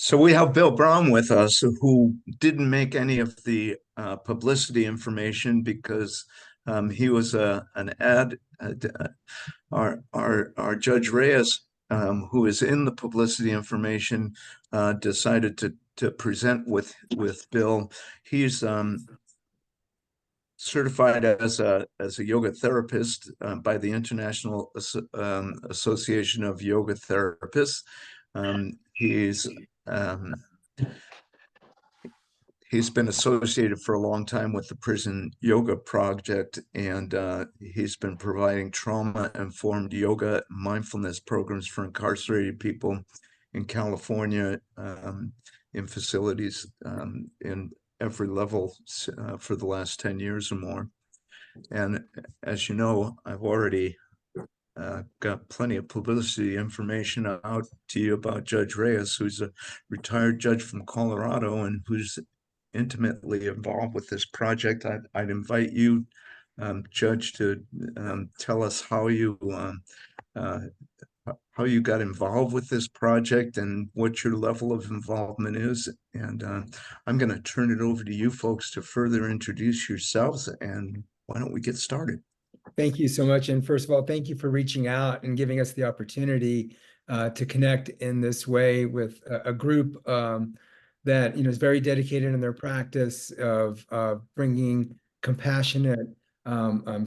So we have Bill Brown with us, who didn't make any of the publicity information because he was an ad. Our Judge Reyes, who is in the publicity information, decided to present with Bill. He's certified as a yoga therapist by the International Association of Yoga Therapists. He's um, He's been associated for a long time with the Prison Yoga Project, and he's been providing trauma-informed yoga mindfulness programs for incarcerated people in California, in facilities in every level for the last 10 years or more. And as you know, I've already got plenty of publicity information out to you about Judge Reyes, who's a retired judge from Colorado and who's intimately involved with this project. I'd invite you, Judge, to tell us uh, how you got involved with this project and what your level of involvement is. And I'm going to turn it over to you folks to further introduce yourselves. And why don't we get started? Thank you so much. And first of all, thank you for reaching out and giving us the opportunity to connect in this way with a group that is very dedicated in their practice of bringing compassionate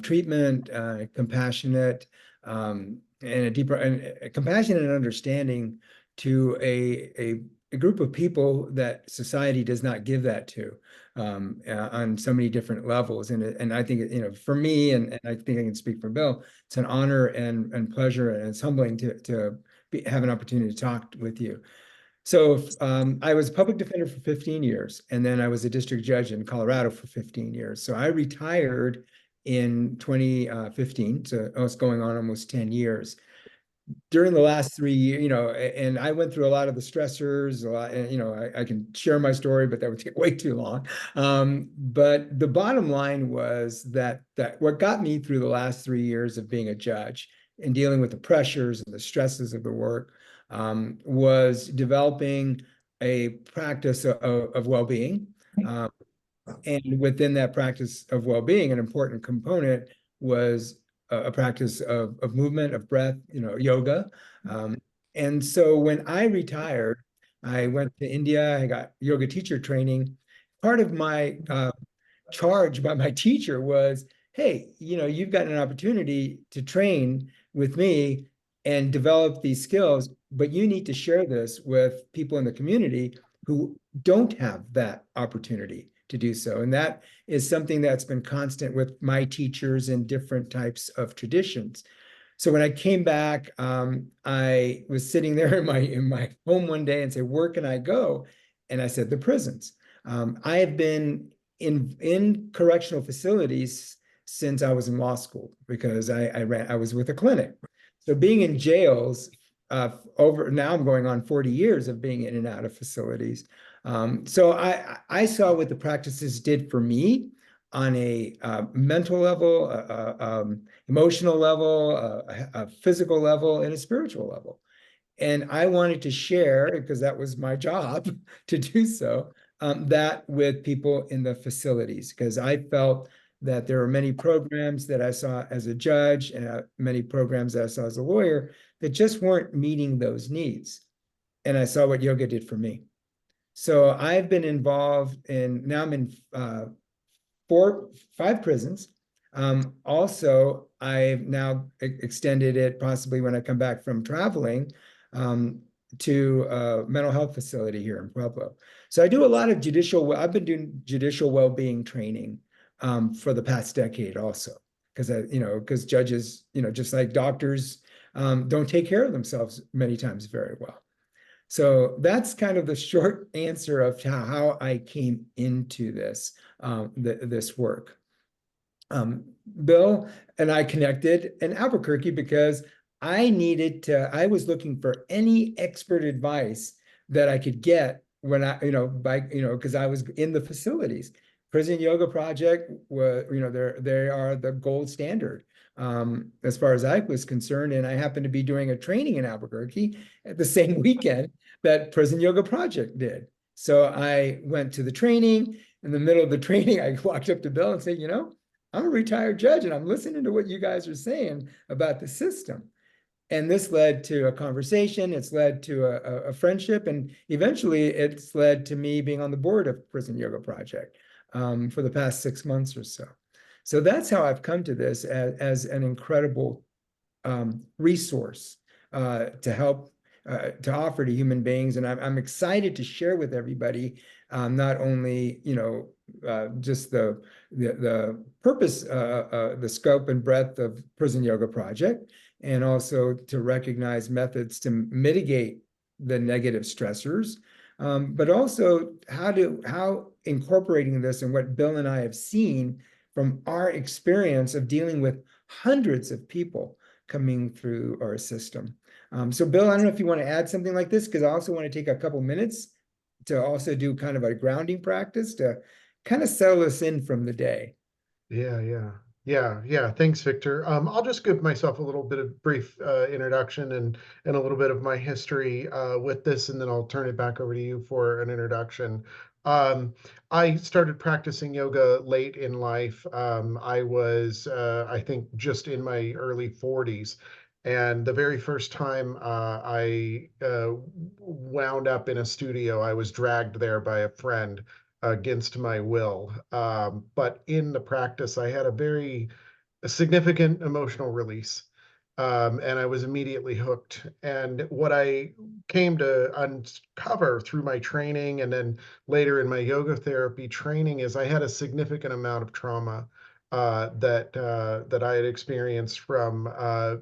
treatment, compassionate and a deeper and compassionate understanding to a group of people that society does not give that to on so many different levels. And I think, for me, and I think I can speak for Bill, it's an honor and pleasure, and it's humbling to have an opportunity to talk with you. So I was a public defender for 15 years, and then I was a district judge in Colorado for 15 years. So I retired in 2015, so it's going on almost 10 years. During the last 3 years, and I went through a lot of the stressors, a lot, and, I can share my story, but that would take way too long. But the bottom line was that what got me through the last 3 years of being a judge and dealing with the pressures and the stresses of the work was developing a practice of well-being. And within that practice of well-being, an important component was a practice of movement, of breath, yoga. And so when I retired, I went to India, I got yoga teacher training. Part of my charge by my teacher was, hey, you've got an opportunity to train with me and develop these skills, but you need to share this with people in the community who don't have that opportunity to do so. And that is something that's been constant with my teachers in different types of traditions. So when I came back, I was sitting there in my home one day and said, where can I go? And I said, the prisons. I have been in correctional facilities since I was in law school because I was with a clinic. So being in jails now I'm going on 40 years of being in and out of facilities. So I saw what the practices did for me on a mental level, emotional level, a physical level, and a spiritual level. And I wanted to share, because that was my job to do so, that with people in the facilities, because I felt that there are many programs that I saw as a judge and many programs that I saw as a lawyer that just weren't meeting those needs. And I saw what yoga did for me. So I've been involved now I'm in 5 prisons. Also, I've now extended it, possibly when I come back from traveling, to a mental health facility here in Pueblo. So I do a lot of I've been doing judicial well-being training for the past decade also, because judges, just like doctors, don't take care of themselves many times very well. So that's kind of the short answer of how I came into this work. Bill and I connected in Albuquerque because I was looking for any expert advice that I could get when because I was in the facilities. Prison Yoga Project was, they are the gold standard as far as I was concerned. And I happened to be doing a training in Albuquerque at the same weekend that Prison Yoga Project did. So I went to the training. In the middle of the training, I walked up to Bill and said, I'm a retired judge and I'm listening to what you guys are saying about the system. And this led to a conversation. It's led to a friendship. And eventually it's led to me being on the board of Prison Yoga Project for the past 6 months or so. So that's how I've come to this as an incredible resource to help to offer to human beings. And I'm excited to share with everybody not only just the purpose, the scope and breadth of Prison Yoga Project, and also to recognize methods to mitigate the negative stressors, but also how incorporating this and what Bill and I have seen from our experience of dealing with hundreds of people coming through our system. So Bill, I don't know if you want to add something like this, because I also want to take a couple minutes to also do kind of a grounding practice to kind of settle us in from the day. Yeah. Thanks, Victor. I'll just give myself a little bit of brief introduction and a little bit of my history with this, and then I'll turn it back over to you for an introduction. I started practicing yoga late in life. I was, I think, just in my early 40s. And the very first time I wound up in a studio, I was dragged there by a friend against my will. But in the practice, I had a significant emotional release. And I was immediately hooked. And what I came to uncover through my training and then later in my yoga therapy training is I had a significant amount of trauma that I had experienced from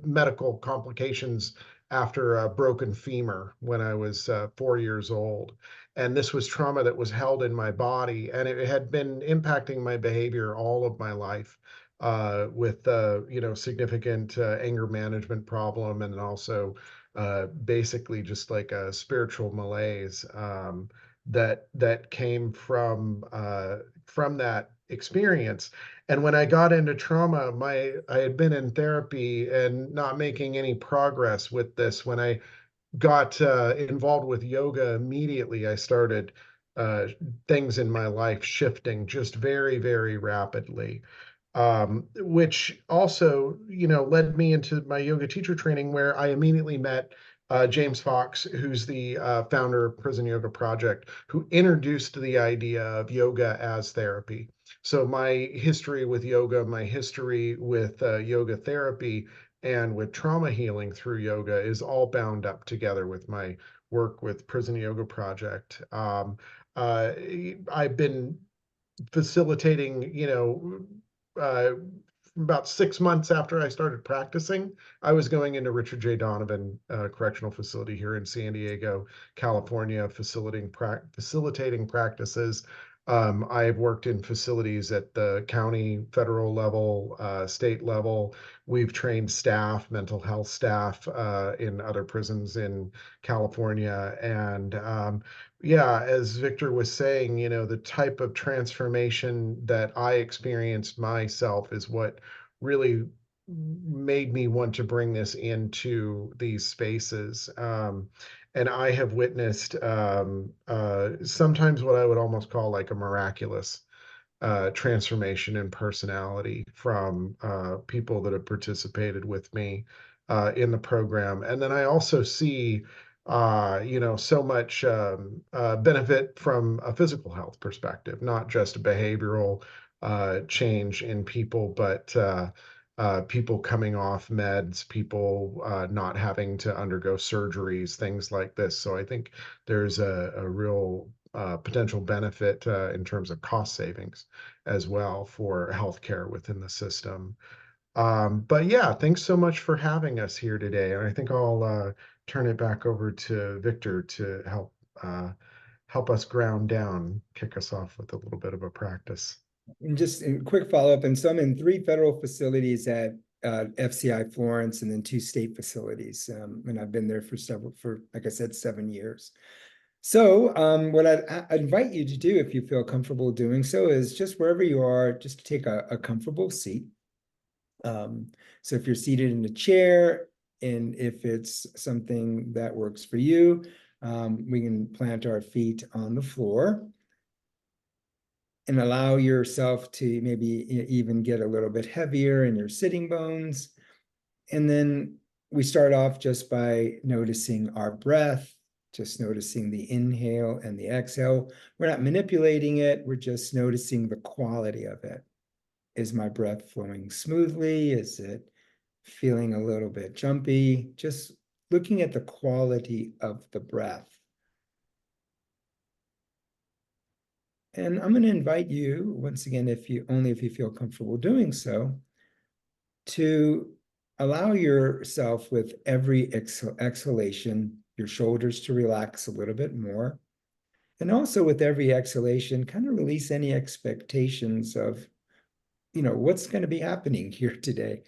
medical complications after a broken femur when I was 4 years old. And this was trauma that was held in my body, and it had been impacting my behavior all of my life with significant anger management problem, and also basically just like a spiritual malaise that came from that experience. And when I got into trauma, I had been in therapy and not making any progress with this. When I got involved with yoga, immediately I started uh, things in my life shifting just very, very rapidly, which also, led me into my yoga teacher training, where I immediately met James Fox, who's the founder of Prison Yoga Project, who introduced the idea of yoga as therapy. So my history with yoga, my history with yoga therapy, and with trauma healing through yoga is all bound up together with my work with Prison Yoga Project. Uh, I've been facilitating, about 6 months after I started practicing, I was going into Richard J. Donovan Correctional Facility here in San Diego, California, facilitating practices. I've worked in facilities at the county, federal level, state level. We've trained staff, mental health staff in other prisons in California. And yeah, as Victor was saying, the type of transformation that I experienced myself is what really made me want to bring this into these spaces. And I have witnessed sometimes what I would almost call like a miraculous transformation in personality from people that have participated with me in the program. And then I also see, so much benefit from a physical health perspective, not just a behavioral change in people, but people coming off meds, people not having to undergo surgeries, things like this. So I think there's a real potential benefit in terms of cost savings as well for healthcare within the system. But yeah, thanks so much for having us here today. And I think I'll turn it back over to Victor to help us ground down, kick us off with a little bit of a practice. And just a quick follow-up, and so I'm in 3 federal facilities at FCI Florence, and then 2 state facilities. And I've been there for like I said, 7 years. So what I'd invite you to do, if you feel comfortable doing so, is just wherever you are, just to take a comfortable seat. So if you're seated in a chair, and if it's something that works for you, We can plant our feet on the floor and allow yourself to maybe even get a little bit heavier in your sitting bones. And then we start off just by noticing our breath, just noticing the inhale and the exhale. We're not manipulating it, we're just noticing the quality of it. Is my breath flowing smoothly? Is it feeling a little bit jumpy? Just looking at the quality of the breath. And I'm going to invite you, once again, if you feel comfortable doing so, to allow yourself with every exhalation, your shoulders to relax a little bit more. And also with every exhalation, kind of release any expectations of, what's going to be happening here today.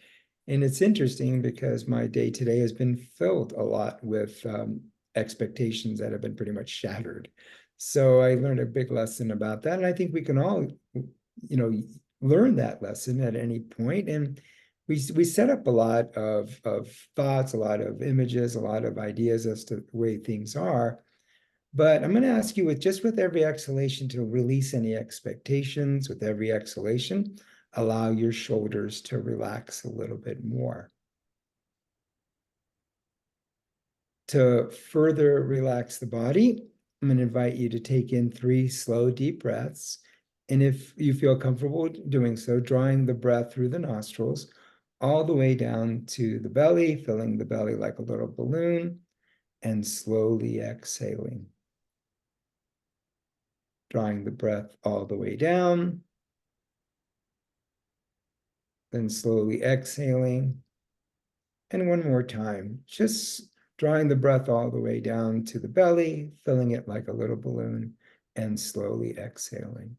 And it's interesting because my day today has been filled a lot with expectations that have been pretty much shattered. So I learned a big lesson about that. And I think we can all, learn that lesson at any point. And we set up a lot of thoughts, a lot of images, a lot of ideas as to the way things are. But I'm going to ask you with every exhalation to release any expectations. With every exhalation, allow your shoulders to relax a little bit more. To further relax the body, I'm going to invite you to take in 3 slow, deep breaths. And if you feel comfortable doing so, drawing the breath through the nostrils all the way down to the belly, filling the belly like a little balloon, and slowly exhaling. Drawing the breath all the way down, then slowly exhaling. And one more time, just drawing the breath all the way down to the belly, filling it like a little balloon, and slowly exhaling.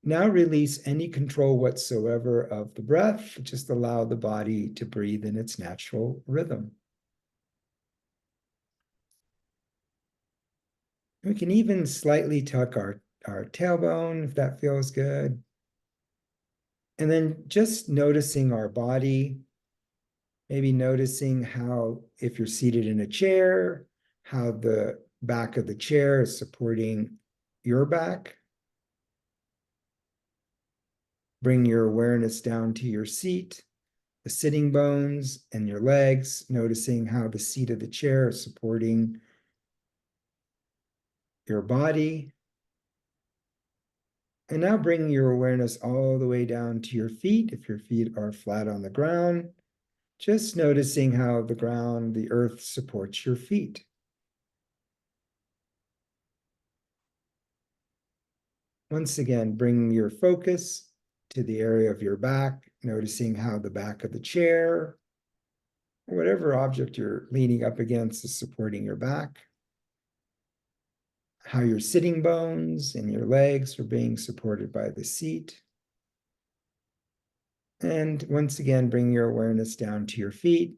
Now release any control whatsoever of the breath. Just allow the body to breathe in its natural rhythm. We can even slightly tuck our tailbone if that feels good. And then just noticing our body, maybe noticing how, if you're seated in a chair, how the back of the chair is supporting your back. Bring your awareness down to your seat, the sitting bones and your legs, noticing how the seat of the chair is supporting your body. And now bring your awareness all the way down to your feet, if your feet are flat on the ground. Just noticing how the ground, the earth supports your feet. Once again, bring your focus to the area of your back, noticing how the back of the chair, or whatever object you're leaning up against, is supporting your back. How your sitting bones and your legs are being supported by the seat. And once again, bring your awareness down to your feet.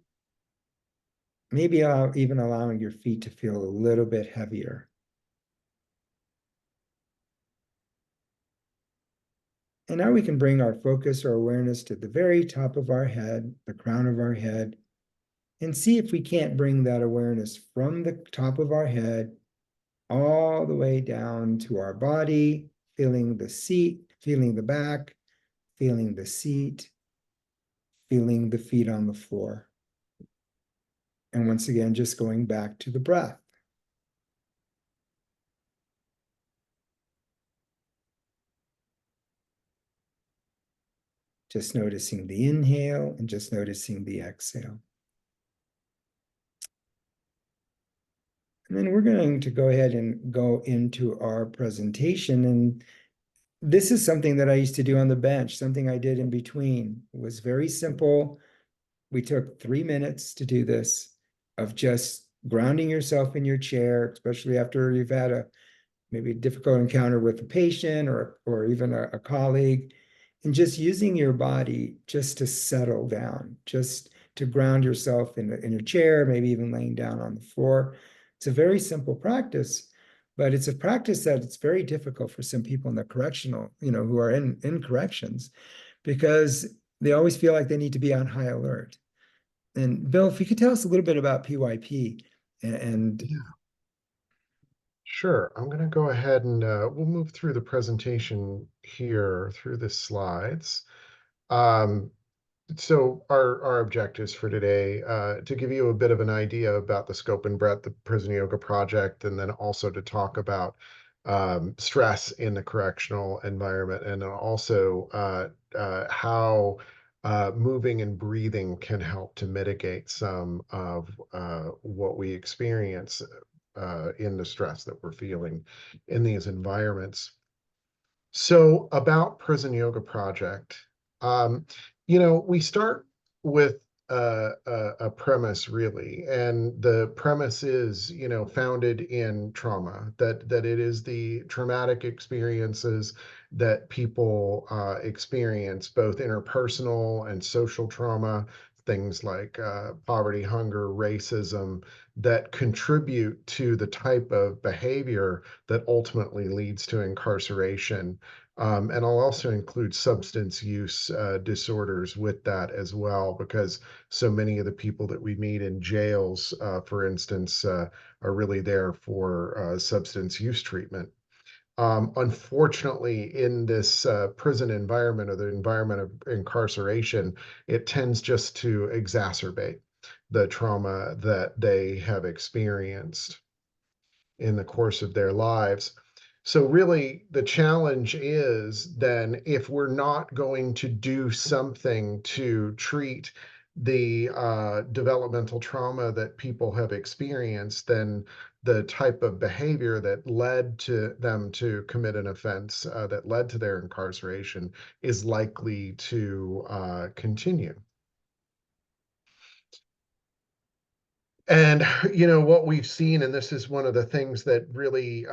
Maybe even allowing your feet to feel a little bit heavier. And now we can bring our focus or awareness to the very top of our head, the crown of our head, and see if we can't bring that awareness from the top of our head all the way down to our body, feeling the seat, feeling the back, feeling the seat, feeling the feet on the floor. And once again, just going back to the breath. Just noticing the inhale and just noticing the exhale. And then we're going to go ahead and go into our presentation. And this is something that I used to do on the bench, something I did in between. It was very simple. We took 3 minutes to do this, of just grounding yourself in your chair, especially after you've had maybe a difficult encounter with a patient or even a colleague, and just using your body just to settle down, just to ground yourself in your chair, maybe even laying down on the floor. It's a very simple practice, but it's a practice that it's very difficult for some people in the correctional, who are in corrections, because they always feel like they need to be on high alert. And Bill, if you could tell us a little bit about PYP And Sure. I'm going to go ahead and we'll move through the presentation here through the slides. Um, so our objectives for today, to give you a bit of an idea about the scope and breadth of Prison Yoga Project, and then also to talk about stress in the correctional environment, and then also how moving and breathing can help to mitigate some of what we experience in the stress that we're feeling in these environments. So about Prison Yoga Project, um, we start with a premise really, and the premise is, founded in trauma, that it is the traumatic experiences that people experience, both interpersonal and social trauma, things like poverty, hunger, racism, that contribute to the type of behavior that ultimately leads to incarceration. And I'll also include substance use disorders with that as well, because so many of the people that we meet in jails, for instance, are really there for substance use treatment. Unfortunately, in this prison environment, or the environment of incarceration, it tends just to exacerbate the trauma that they have experienced in the course of their lives. So really, the challenge is then, if we're not going to do something to treat the developmental trauma that people have experienced, then the type of behavior that led to them to commit an offense, that led to their incarceration, is likely to continue. And what we've seen, and this is one of the things that really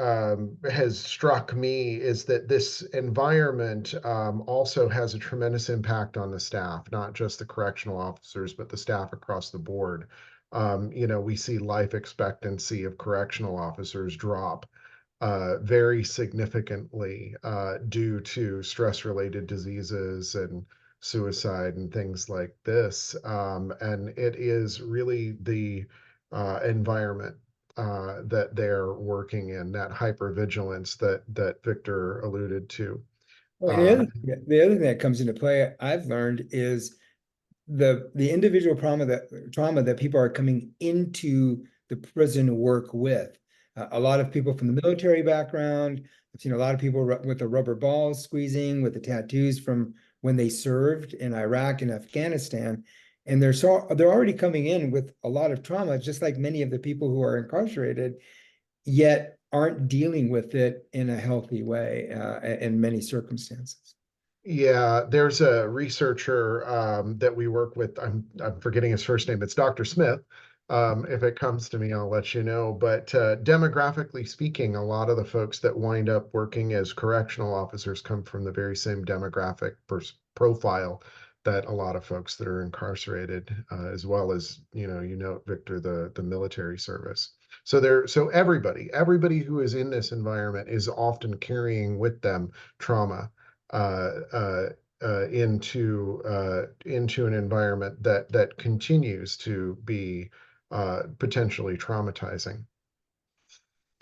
has struck me, is that this environment also has a tremendous impact on the staff, not just the correctional officers, but the staff across the board. We see life expectancy of correctional officers drop very significantly due to stress-related diseases and suicide and things like this. And it is really the environment that they're working in, that hypervigilance that Victor alluded to. well, the other thing that comes into play, I've learned, is the individual trauma that people are coming into the prison work with. A lot of people from the military background. I've seen a lot of people with the rubber balls squeezing, with the tattoos from when they served in Iraq and Afghanistan, and they're already coming in with a lot of trauma, just like many of the people who are incarcerated, yet aren't dealing with it in a healthy way in many circumstances. Yeah, there's a researcher that we work with. I'm forgetting his first name. It's Dr. Smith. If it comes to me, I'll let you know. But demographically speaking, a lot of the folks that wind up working as correctional officers come from the very same demographic profile that a lot of folks that are incarcerated, as well as Victor, the military service. So everybody who is in this environment is often carrying with them trauma uh, uh, into an environment that continues to be potentially traumatizing.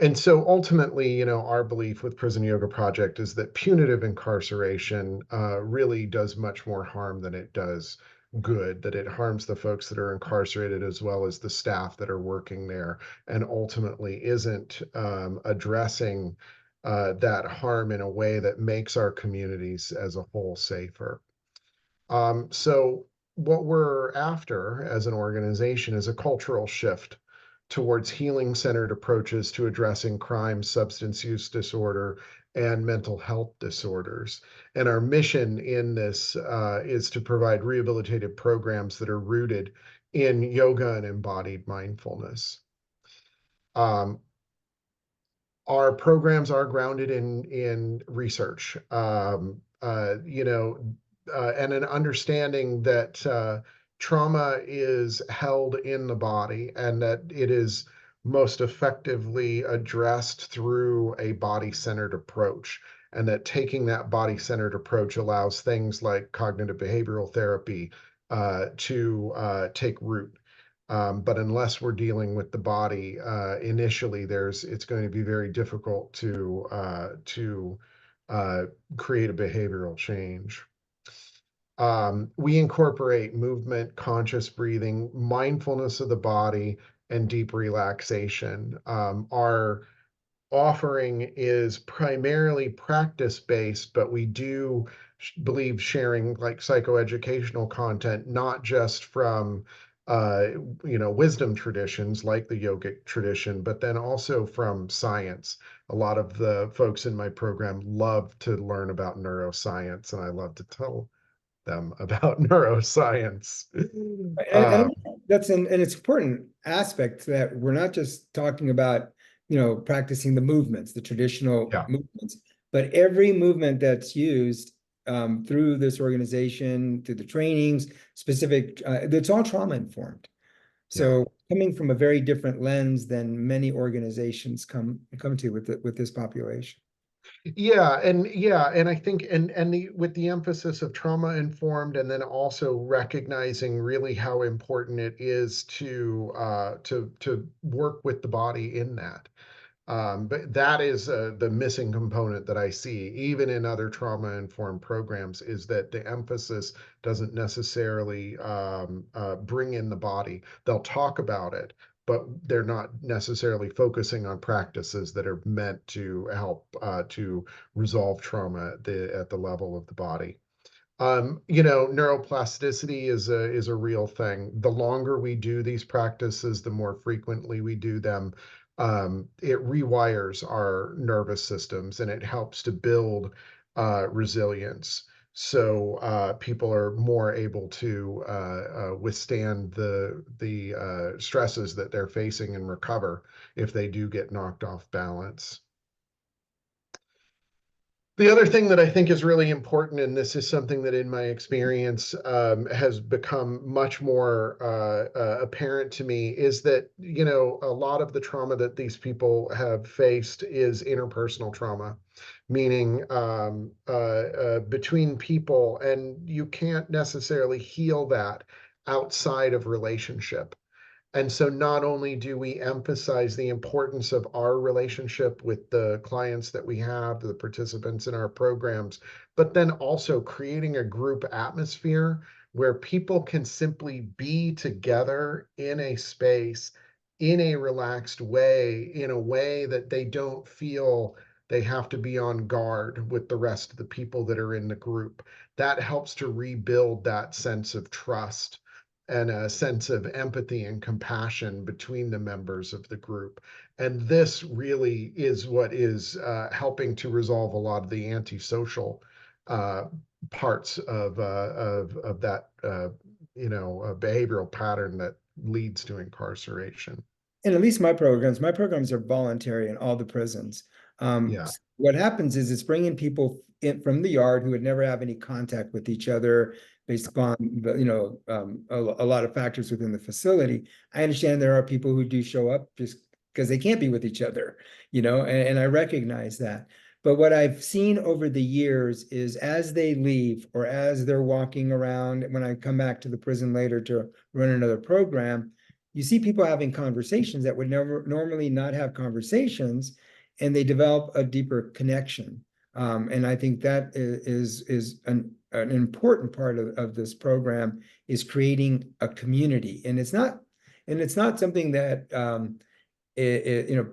And so ultimately, our belief with Prison Yoga Project is that punitive incarceration really does much more harm than it does good, that it harms the folks that are incarcerated as well as the staff that are working there, and ultimately isn't addressing that harm in a way that makes our communities as a whole safer. So what we're after as an organization is a cultural shift towards healing-centered approaches to addressing crime, substance use disorder, and mental health disorders. And our mission in this is to provide rehabilitative programs that are rooted in yoga and embodied mindfulness. Um, our programs are grounded in research, and an understanding that trauma is held in the body, and that it is most effectively addressed through a body-centered approach, and that taking that body-centered approach allows things like cognitive behavioral therapy to take root. But unless we're dealing with the body initially, it's going to be very difficult to create a behavioral change. We incorporate movement, conscious breathing, mindfulness of the body, and deep relaxation. Our offering is primarily practice-based, but we do believe sharing like psychoeducational content, not just from wisdom traditions like the yogic tradition, but then also from science. A lot of the folks in my program love to learn about neuroscience, and I love to tell them about neuroscience. And that's and it's important aspect that we're not just talking about, practicing the movements, the traditional Yeah. movements, but every movement that's used through this organization, through the trainings, specific, it's all trauma informed. So coming from a very different lens than many organizations come to with this population. And I think with the emphasis of trauma informed, and then also recognizing really how important it is to work with the body in that. But that is the missing component that I see, even in other trauma-informed programs, is that the emphasis doesn't necessarily bring in the body. They'll talk about it, but they're not necessarily focusing on practices that are meant to help to resolve trauma at the level of the body. Neuroplasticity is a real thing. The longer we do these practices, the more frequently we do them, it rewires our nervous systems and it helps to build resilience. So people are more able to withstand the stresses that they're facing and recover if they do get knocked off balance. The other thing that I think is really important, and this is something that in my experience has become much more apparent to me, is that, a lot of the trauma that these people have faced is interpersonal trauma, meaning between people, and you can't necessarily heal that outside of relationship. And so not only do we emphasize the importance of our relationship with the clients that we have, the participants in our programs, but then also creating a group atmosphere where people can simply be together in a space in a relaxed way, in a way that they don't feel they have to be on guard with the rest of the people that are in the group. That helps to rebuild that sense of trust and a sense of empathy and compassion between the members of the group. And this really is what is helping to resolve a lot of the antisocial parts of that behavioral pattern that leads to incarceration. And at least my programs are voluntary in all the prisons. Yeah. What happens is it's bringing people in from the yard who would never have any contact with each other based upon a lot of factors within the facility. I understand there are people who do show up just because they can't be with each other, and I recognize that. But what I've seen over the years is as they leave or as they're walking around, when I come back to the prison later to run another program, you see people having conversations that would never normally not have conversations, and they develop a deeper connection. And I think that is an important part of this program, is creating a community. And it's not something that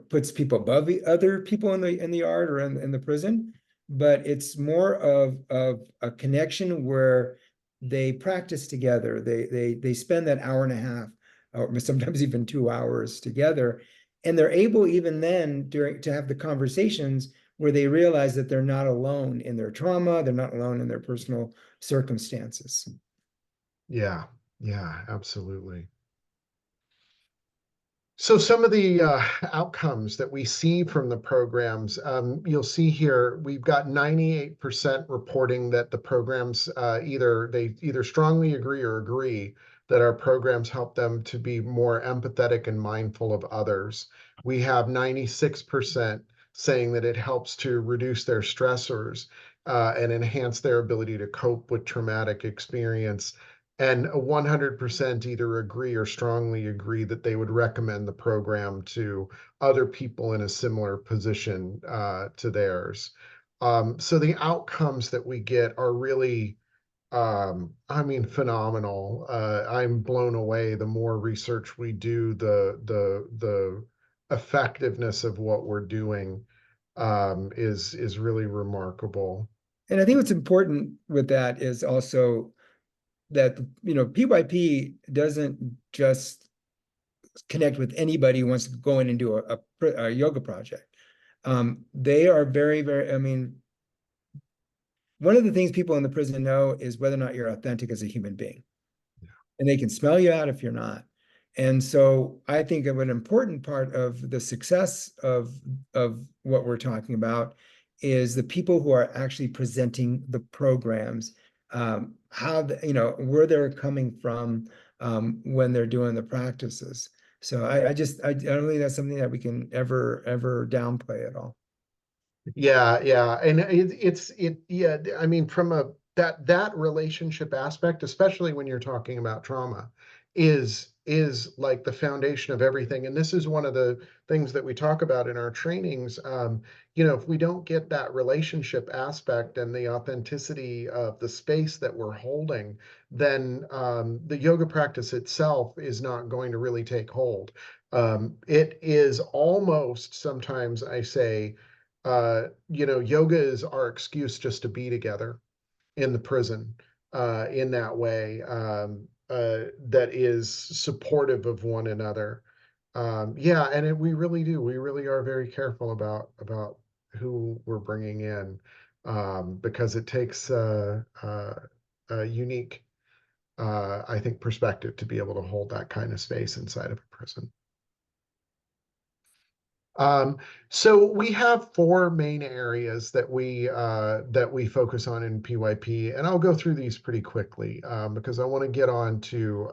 puts people above the other people in the yard or in the prison, but it's more of a connection where they practice together. They spend that hour and a half, or sometimes even 2 hours together, and they're able even then to have the conversations where they realize that they're not alone in their trauma, they're not alone in their personal circumstances. Yeah, absolutely. So some of the outcomes that we see from the programs, you'll see here, we've got 98% reporting that the programs either strongly agree or agree that our programs help them to be more empathetic and mindful of others. We have 96% saying that it helps to reduce their stressors and enhance their ability to cope with traumatic experience. and 100% either agree or strongly agree that they would recommend the program to other people in a similar position to theirs. So the outcomes that we get are really, I mean, phenomenal. I'm blown away. The more research we do, the effectiveness of what we're doing is really remarkable. And I think what's important with that is also that, PYP doesn't just connect with anybody who wants to go in and do a yoga project. They are very, very, I mean, one of the things people in the prison know is whether or not you're authentic as a human being. And they can smell you out if you're not. And so I think of an important part of the success of what we're talking about is the people who are actually presenting the programs, how where they're coming from when they're doing the practices. So I don't think that's something that we can ever downplay at all. Yeah, and yeah, I mean, from that relationship aspect, especially when you're talking about trauma, is like the foundation of everything. And this is one of the things that we talk about in our trainings. If we don't get that relationship aspect and the authenticity of the space that we're holding, then the yoga practice itself is not going to really take hold. It is almost, sometimes I say, yoga is our excuse just to be together in the prison in that way, that is supportive of one another. Yeah, and we really do. We really are very careful about who we're bringing in, because it takes a unique, I think, perspective to be able to hold that kind of space inside of a prison. Um, so we have four main areas that we focus on in PYP, and I'll go through these pretty quickly because I want to get on to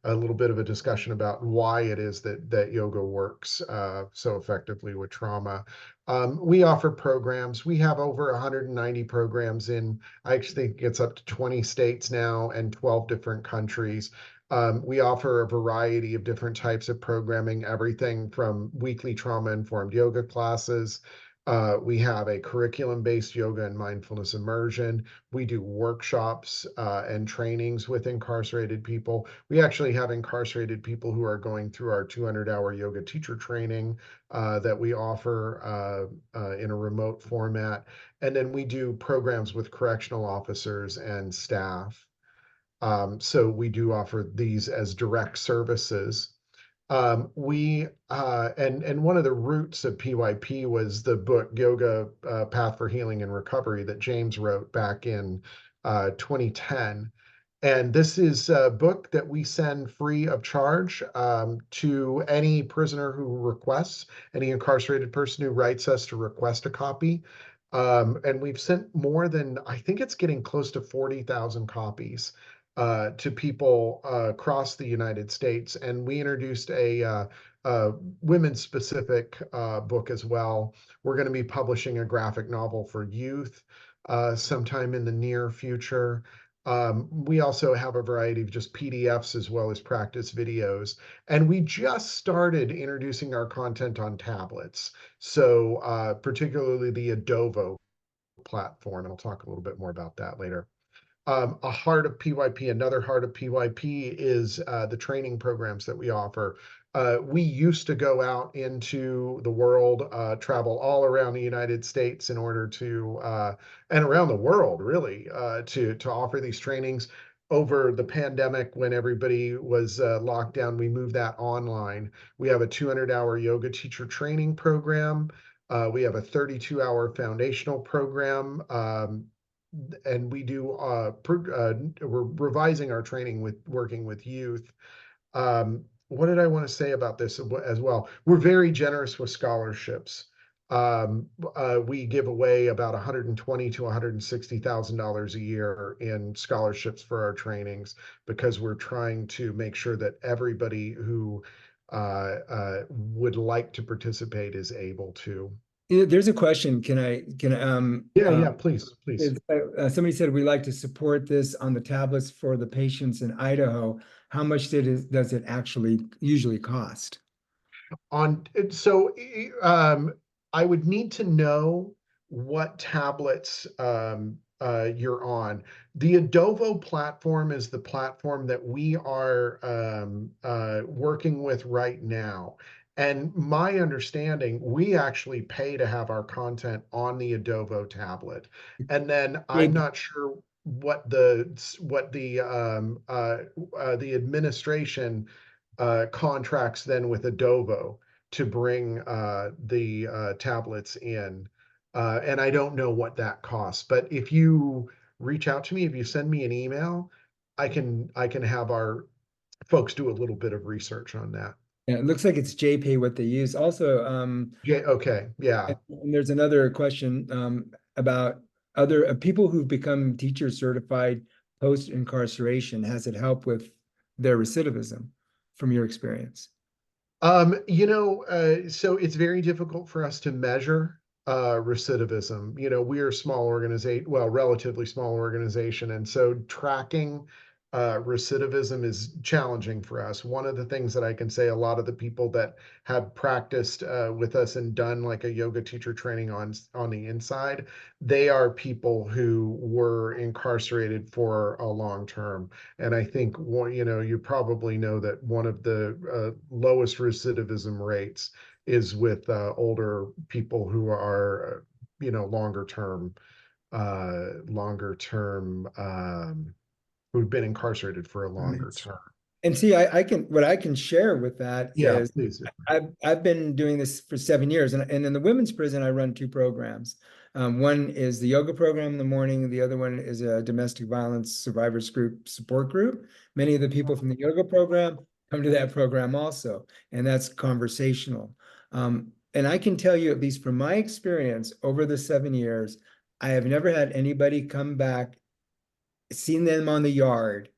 a little bit of a discussion about why it is that yoga works so effectively with trauma. We offer programs. We have over 190 programs in, I actually think it's up to 20 states now and 12 different countries. We offer a variety of different types of programming, everything from weekly trauma-informed yoga classes. We have a curriculum-based yoga and mindfulness immersion. We do workshops and trainings with incarcerated people. We actually have incarcerated people who are going through our 200-hour yoga teacher training that we offer in a remote format. And then we do programs with correctional officers and staff. So we do offer these as direct services. And one of the roots of PYP was the book Yoga Path for Healing and Recovery that James wrote back in 2010. And this is a book that we send free of charge to any prisoner who requests, any incarcerated person who writes us to request a copy. And we've sent more than, I think it's getting close to 40,000 copies to people across the United States. And we introduced a women's specific book as well. We're going to be publishing a graphic novel for youth sometime in the near future. We also have a variety of just PDFs as well as practice videos. And we just started introducing our content on tablets. So particularly the Adovo platform, and I'll talk a little bit more about that later. A heart of PYP, another heart of PYP is the training programs that we offer. We used to go out into the world, travel all around the United States in order to, and around the world really, to offer these trainings. Over the pandemic, when everybody was locked down, we moved that online. We have a 200-hour yoga teacher training program. We have a 32-hour foundational program. And we do we're revising our training with working with youth. What did I want to say about this as well? We're very generous with scholarships. We give away about $120,000 to $160,000 a year in scholarships for trainings because we're trying to make sure that everybody who would like to participate is able to. There's a question. Yeah, please. Somebody said we'd like to support this on the tablets for the patients in Idaho. How much does it actually usually cost? I would need to know what tablets you're on. The Adovo platform is the platform that we are working with right now. And my understanding, we actually pay to have our content on the Adovo tablet. And then I'm not sure what the administration contracts then with Adovo to bring the tablets in. And I don't know what that costs, but if you reach out to me, if you send me an email, I can have our folks do a little bit of research on that. Yeah, it looks like it's JPay what they use. Also, Yeah, okay, yeah. and there's another question about other people who've become teacher certified post incarceration. Has it helped with their recidivism from your experience? So it's very difficult for us to measure recidivism. We're a small organization, well, relatively small organization, and so tracking recidivism is challenging for us. One of the things that I can say, a lot of the people that have practiced with us and done like a yoga teacher training on the inside, they are people who were incarcerated for a long term. And I think you probably know that one of the lowest recidivism rates is with older people who are, longer term, who've been incarcerated for a longer Right. term. And see, what I can share with that Yeah, is please. I've been doing this for 7 years, and in the women's prison, I run two programs. One is the yoga program in the morning. The other one is a domestic violence survivors group support group. Many of the people from the yoga program come to that program also, and that's conversational. And I can tell you, at least from my experience over the 7 years, I have never had anybody come back, seen them on the yard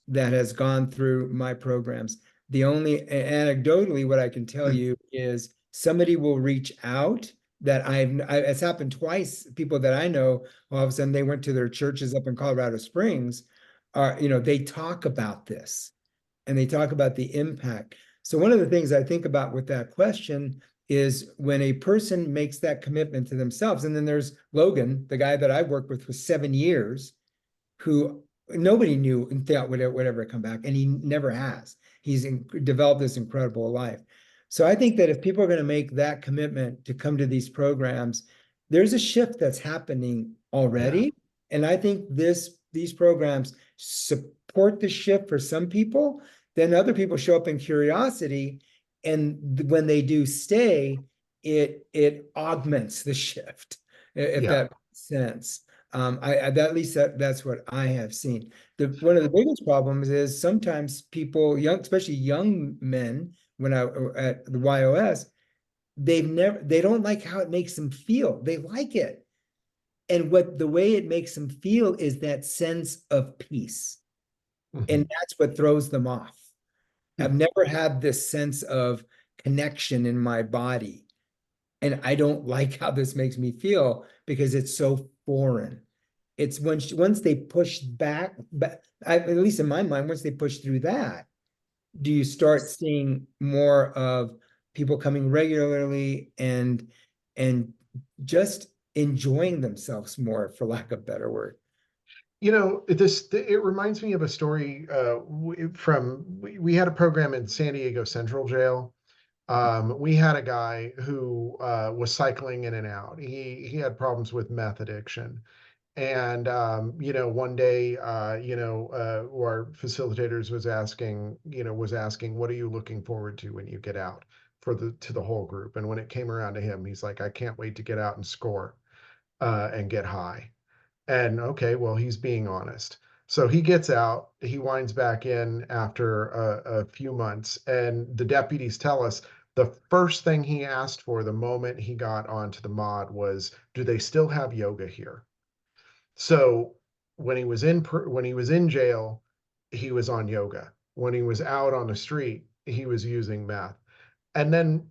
that has gone through my programs. The only anecdotally, what I can tell you is somebody will reach out that it's happened twice. People that I know, all of a sudden they went to their churches up in Colorado Springs, they talk about this and they talk about the impact. So one of the things I think about with that question is when a person makes that commitment to themselves, and then there's Logan, the guy that I've worked with for 7 years, who nobody knew and thought would ever come back, and he never has. He's developed this incredible life. So I think that if people are going to make that commitment to come to these programs, there's a shift that's happening already. And I think these programs support the shift for some people. Then other people show up in curiosity, and when they do stay, it augments the shift, if that makes sense. At least that's what I have seen. One of the biggest problems is sometimes people, especially young men, when I at the YOS, they don't like how it makes them feel. They like it. And the way it makes them feel is that sense of peace. And that's what throws them off. I've never had this sense of connection in my body. And I don't like how this makes me feel because it's so foreign. It's once they push back, but at least in my mind, once they push through that, do you start seeing more of people coming regularly and just enjoying themselves more, for lack of a better word? It reminds me of a story we had a program in San Diego Central Jail. We had a guy who was cycling in and out. He had problems with meth addiction. And one day, our facilitators was asking, what are you looking forward to when you get out to the whole group? And when it came around to him, he's like, I can't wait to get out and score and get high. And okay, well, he's being honest. So he gets out, he winds back in after a few months, and the deputies tell us the first thing he asked for the moment he got onto the mod was, do they still have yoga here? So when he was in jail, he was on yoga. When he was out on the street, he was using meth. And then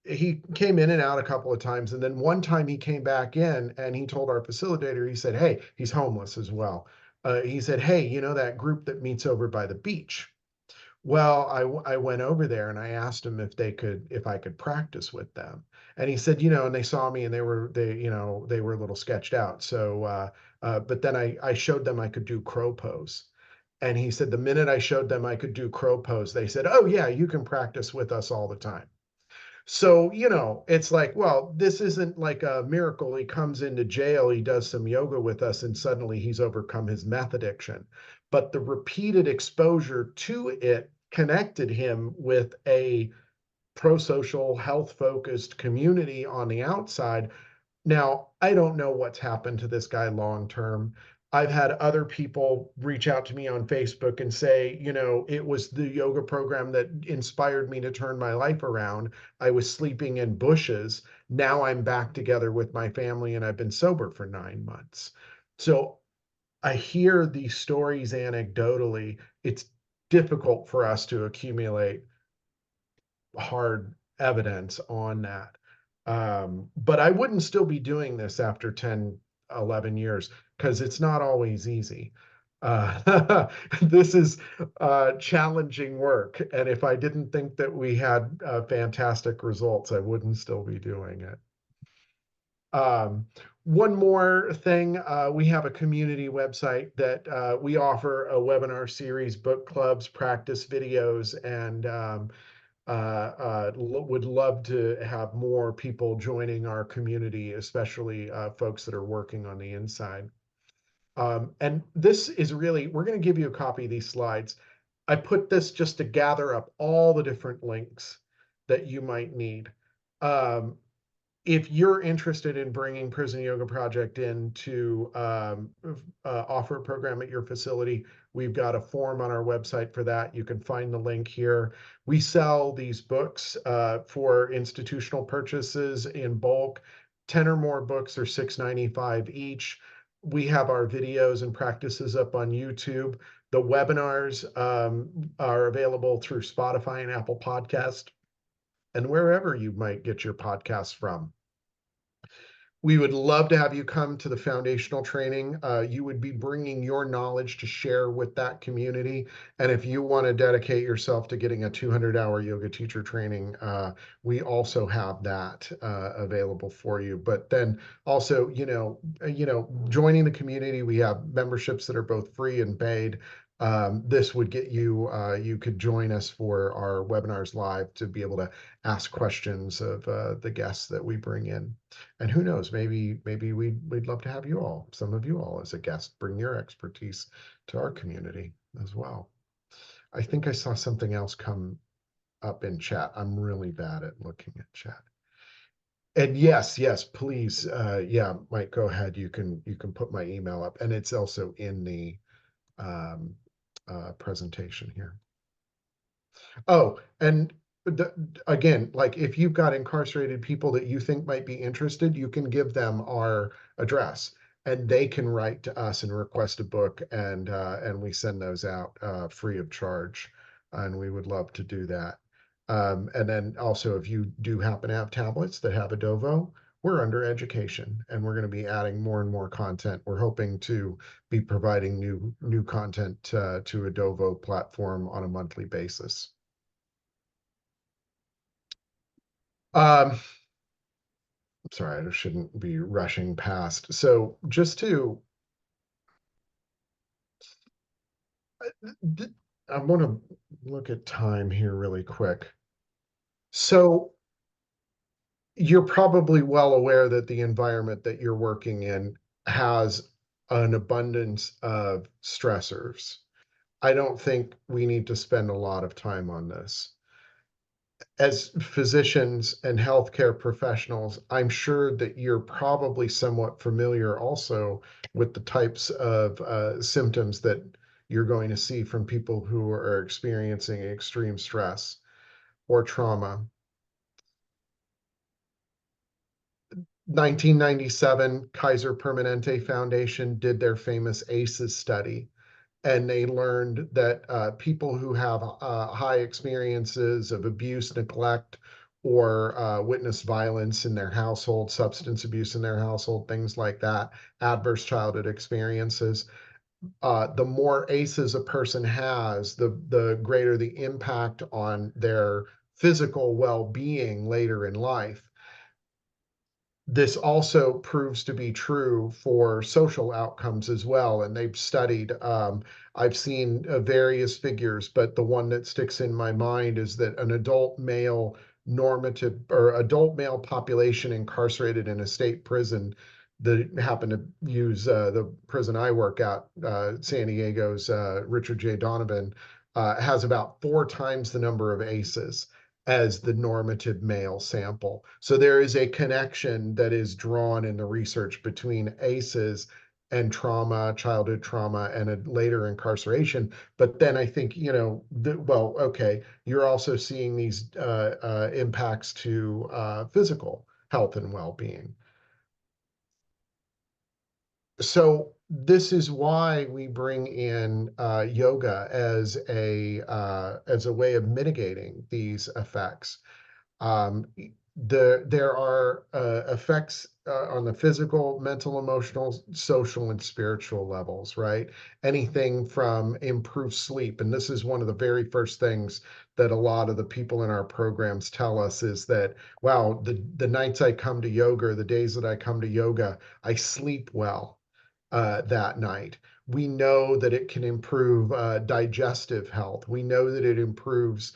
he came in and out a couple of times, and then one time he came back in and he told our facilitator, he said, hey, he's homeless as well. He said, hey, you know that group that meets over by the beach? Well, I went over there and I asked him if I could practice with them. And he said, and they saw me and they were a little sketched out. So, but then I showed them I could do crow pose. And he said, the minute I showed them I could do crow pose, they said, oh yeah, you can practice with us all the time. So, it's like, well, this isn't like a miracle. He comes into jail, he does some yoga with us, and suddenly he's overcome his meth addiction. But the repeated exposure to it connected him with a pro-social, health-focused community on the outside. Now, I don't know what's happened to this guy long term. I've had other people reach out to me on Facebook and say, it was the yoga program that inspired me to turn my life around. I was sleeping in bushes. Now I'm back together with my family and I've been sober for 9 months. So I hear these stories anecdotally. It's difficult for us to accumulate hard evidence on that. But I wouldn't still be doing this after 10, 11 years because it's not always easy. This is challenging work. And if I didn't think that we had fantastic results, I wouldn't still be doing it. One more thing, we have a community website that we offer a webinar series, book clubs, practice videos, and would love to have more people joining our community, especially folks that are working on the inside. And this is really, we're going to give you a copy of these slides. I put this just to gather up all the different links that you might need. If you're interested in bringing Prison Yoga Project in to offer a program at your facility, we've got a form on our website for that. You can find the link here. We sell these books for institutional purchases in bulk. 10 or more books are $6.95 each. We have our videos and practices up on YouTube. The webinars are available through Spotify and Apple Podcast and wherever you might get your podcasts from. We would love to have you come to the foundational training. You would be bringing your knowledge to share with that community. And if you want to dedicate yourself to getting a 200-hour yoga teacher training, we also have that available for you. But then also, joining the community, we have memberships that are both free and paid. This would get you, you could join us for our webinars live to be able to ask questions of the guests that we bring in. And who knows, maybe we'd love to have you all, some of you all as a guest, bring your expertise to our community as well. I think I saw something else come up in chat. I'm really bad at looking at chat. And yes, please, yeah, Mike, go ahead. You can put my email up, and it's also in the presentation here. Oh, and again, like if you've got incarcerated people that you think might be interested, you can give them our address and they can write to us and request a book, and we send those out free of charge. And we would love to do that. And then also, if you do happen to have tablets that have Adovo, we're under education and we're going to be adding more and more content. We're hoping to be providing new content to Adovo platform on a monthly basis. Sorry, I shouldn't be rushing past. So just to, I want to look at time here really quick. So you're probably well aware that the environment that you're working in has an abundance of stressors. I don't think we need to spend a lot of time on this. As physicians and healthcare professionals, I'm sure that you're probably somewhat familiar also with the types of symptoms that you're going to see from people who are experiencing extreme stress or trauma. 1997, Kaiser Permanente Foundation did their famous ACEs study, and they learned that people who have high experiences of abuse, neglect, or witnessed violence in their household, substance abuse in their household, things like that, adverse childhood experiences. The more ACEs a person has, the greater the impact on their physical well-being later in life. This also proves to be true for social outcomes as well. And they've studied, I've seen various figures, but the one that sticks in my mind is that an adult male normative or adult male population incarcerated in a state prison that happen to use the prison I work at, San Diego's Richard J. Donovan, has about 4 times the number of ACEs as the normative male sample. So there is a connection that is drawn in the research between ACEs and trauma, childhood trauma, and a later incarceration. But then I think, well, okay, you're also seeing these impacts to physical health and well-being. So this is why we bring in yoga as a way of mitigating these effects. There are effects on the physical, mental, emotional, social, and spiritual levels, right? Anything from improved sleep. And this is one of the very first things that a lot of the people in our programs tell us is that, wow, the nights I come to yoga, or the days that I come to yoga, I sleep well that night. We know that it can improve digestive health. We know that it improves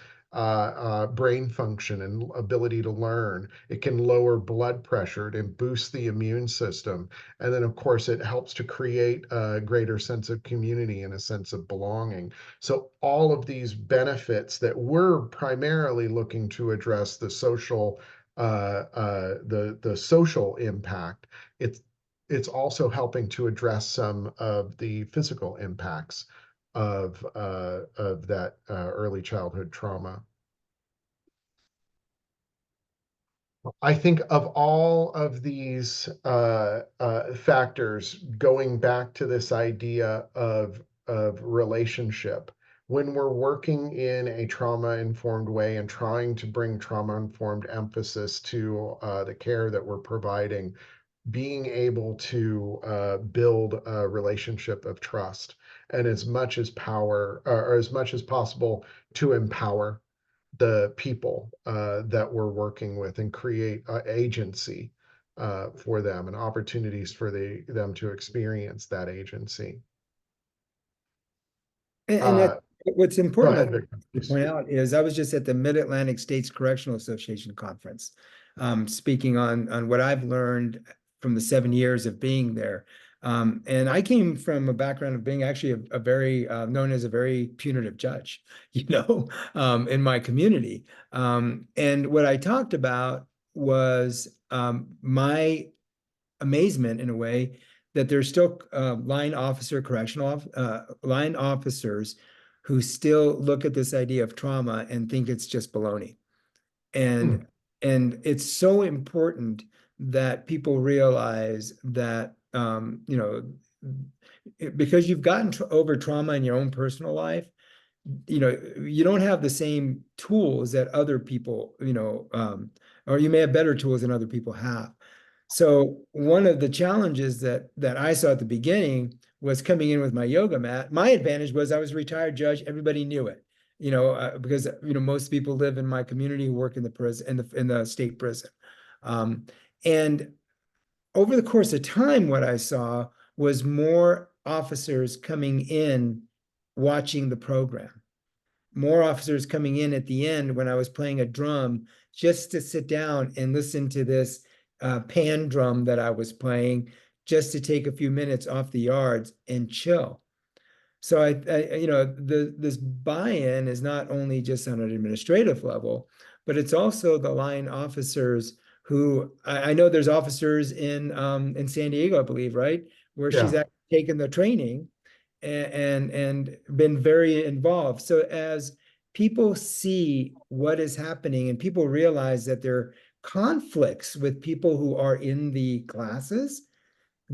brain function and ability to learn. It can lower blood pressure. It boosts the immune system. And then, of course, it helps to create a greater sense of community and a sense of belonging. So all of these benefits that we're primarily looking to address the social the social impact, it's also helping to address some of the physical impacts of that early childhood trauma. I think of all of these factors, going back to this idea of relationship, when we're working in a trauma-informed way and trying to bring trauma-informed emphasis to the care that we're providing, being able to build a relationship of trust, and as much as power or as much as possible to empower the people that we're working with and create agency for them and opportunities for them to experience that agency. And what's Go important ahead, Victor, to please. point out is I was just at the Mid-Atlantic States Correctional Association conference, speaking on what I've learned from the 7 years of being there. And I came from a background of being actually a very known as a very punitive judge, in my community. And what I talked about was my amazement in a way that there's still line officers who still look at this idea of trauma and think it's just baloney. And it's so important that people realize that because you've gotten over trauma in your own personal life, you don't have the same tools that other people, or you may have better tools than other people have. So one of the challenges that I saw at the beginning was coming in with my yoga mat. My advantage was I was a retired judge. Everybody knew it, because most people live in my community who work in the prison, in the state prison. And over the course of time, what I saw was more officers coming in watching the program. More officers coming in at the end when I was playing a drum just to sit down and listen to this pan drum that I was playing, just to take a few minutes off the yards and chill. So this buy-in is not only just on an administrative level, but it's also the line officers who I know there's officers in San Diego, I believe, right, where she's actually taken the training and been very involved. So as people see what is happening and people realize that there are conflicts with people who are in the classes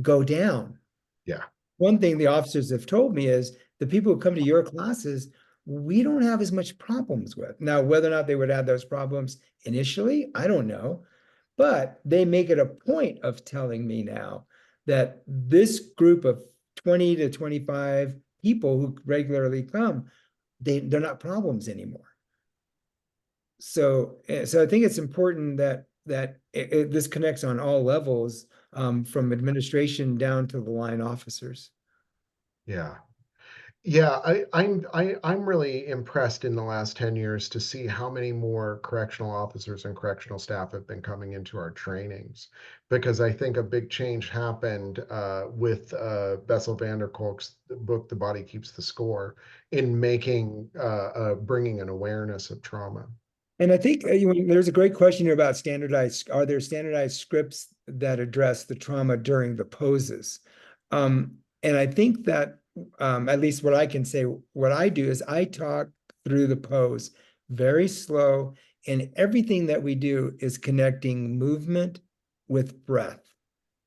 go down. Yeah. One thing the officers have told me is the people who come to your classes we don't have as much problems with. Now, whether or not they would have those problems initially, I don't know. But they make it a point of telling me now that this group of 20 to 25 people who regularly come, they're not problems anymore. So I think it's important that this connects on all levels, from administration down to the line officers. Yeah. Yeah, I'm really impressed in the last 10 years to see how many more correctional officers and correctional staff have been coming into our trainings, because I think a big change happened with Bessel van der Kolk's book, The Body Keeps the Score, in making bringing an awareness of trauma. And I think there's a great question here about are there standardized scripts that address the trauma during the poses? And I think that, at least what I can say, what I do is I talk through the pose very slow, and everything that we do is connecting movement with breath.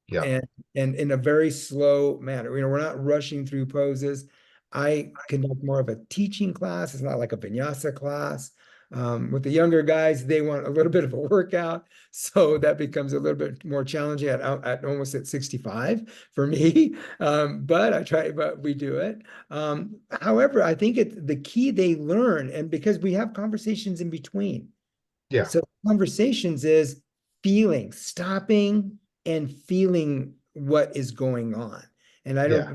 Yeah. And in a very slow manner. We're not rushing through poses. I conduct more of a teaching class. It's not like a vinyasa class. With the younger guys, they want a little bit of a workout, so that becomes a little bit more challenging at almost at 65 for me. But we do it. However, I think the key they learn, and because we have conversations in between. Yeah. So conversations is feeling, stopping and feeling what is going on. And I Yeah.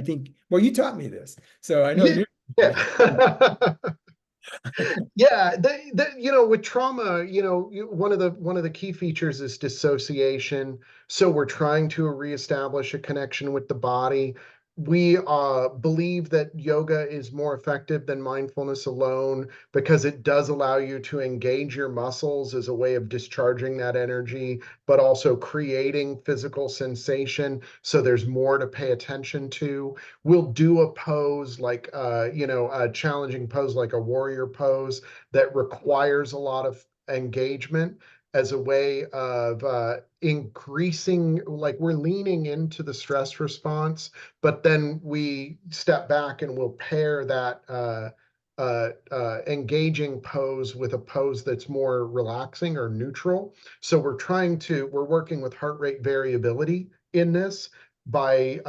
think, well, you taught me this, so I know Yeah. you. Yeah. Yeah, with trauma, one of the key features is dissociation. So we're trying to reestablish a connection with the body. We believe that yoga is more effective than mindfulness alone, because it does allow you to engage your muscles as a way of discharging that energy, but also creating physical sensation. So there's more to pay attention to. We'll do a pose like, a challenging pose like a warrior pose that requires a lot of engagement, as a way of increasing, like, we're leaning into the stress response, but then we step back and we'll pair that engaging pose with a pose that's more relaxing or neutral. So we're working with heart rate variability in this by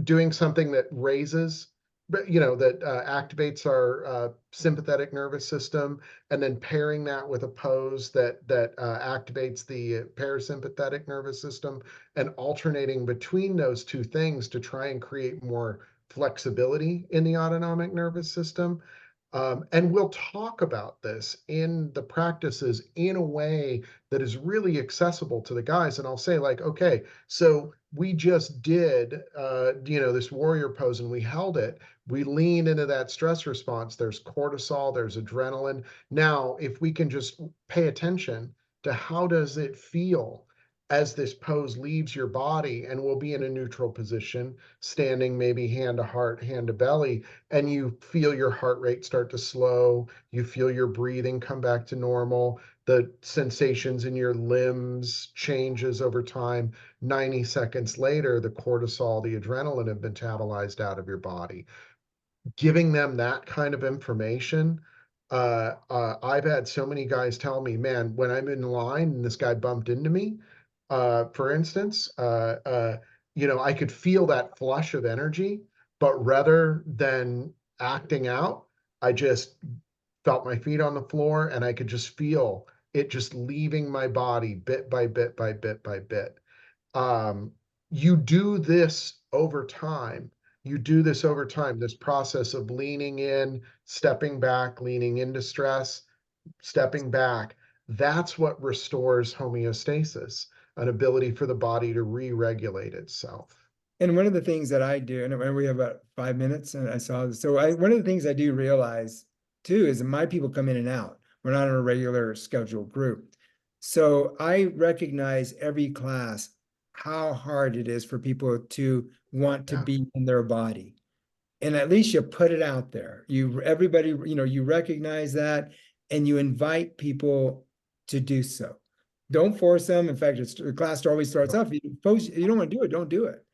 doing something that raises, that activates our sympathetic nervous system, and then pairing that with a pose that activates the parasympathetic nervous system, and alternating between those two things to try and create more flexibility in the autonomic nervous system. And we'll talk about this in the practices in a way that is really accessible to the guys. And I'll say, like, okay, so we just did, this warrior pose, and we held it. We lean into that stress response. There's cortisol, there's adrenaline. Now, if we can just pay attention to how does it feel as this pose leaves your body, and we'll be in a neutral position, standing maybe hand to heart, hand to belly, and you feel your heart rate start to slow, you feel your breathing come back to normal, the sensations in your limbs changes over time. 90 seconds later, the cortisol, the adrenaline have been metabolized out of your body. Giving them that kind of information. I've had so many guys tell me, man, when I'm in line and this guy bumped into me, for instance, I could feel that flush of energy, but rather than acting out, I just felt my feet on the floor, and I could just feel it just leaving my body bit by bit by bit by bit. Um, you do this over time. This process of leaning in, stepping back, leaning into stress, stepping back. That's what restores homeostasis, an ability for the body to re-regulate itself. And one of the things that I do, and we have about 5 minutes, and I saw this. So one of the things I do realize too is that my people come in and out. We're not in a regular scheduled group. So I recognize every class how hard it is for people to want to Yeah. be in their body. And at least you put it out there. Everybody, you recognize that, and you invite people to do so. Don't force them. In fact, the class always starts off, you don't want to do it, don't do it.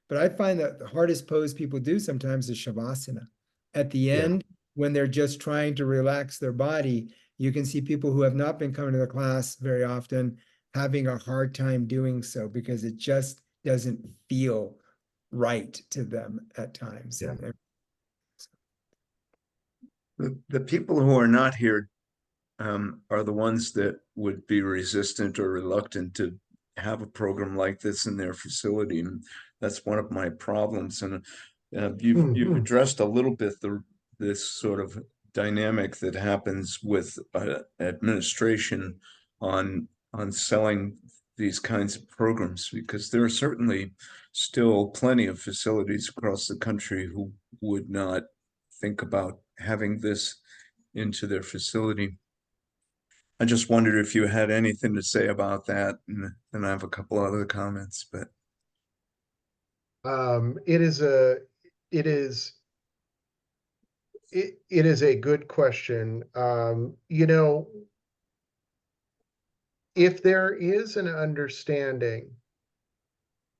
But I find that the hardest pose people do sometimes is Shavasana. At the Yeah. end, when they're just trying to relax their body, you can see people who have not been coming to the class very often having a hard time doing so because it just doesn't feel right to them at times. Yeah. The people who are not here are the ones that would be resistant or reluctant to have a program like this in their facility, and that's one of my problems. And you've addressed a little bit this sort of dynamic that happens with administration on selling these kinds of programs, because there are certainly still plenty of facilities across the country who would not think about having this into their facility. I just wondered if you had anything to say about that, and then I have a couple other comments, but It is a good question. If there is an understanding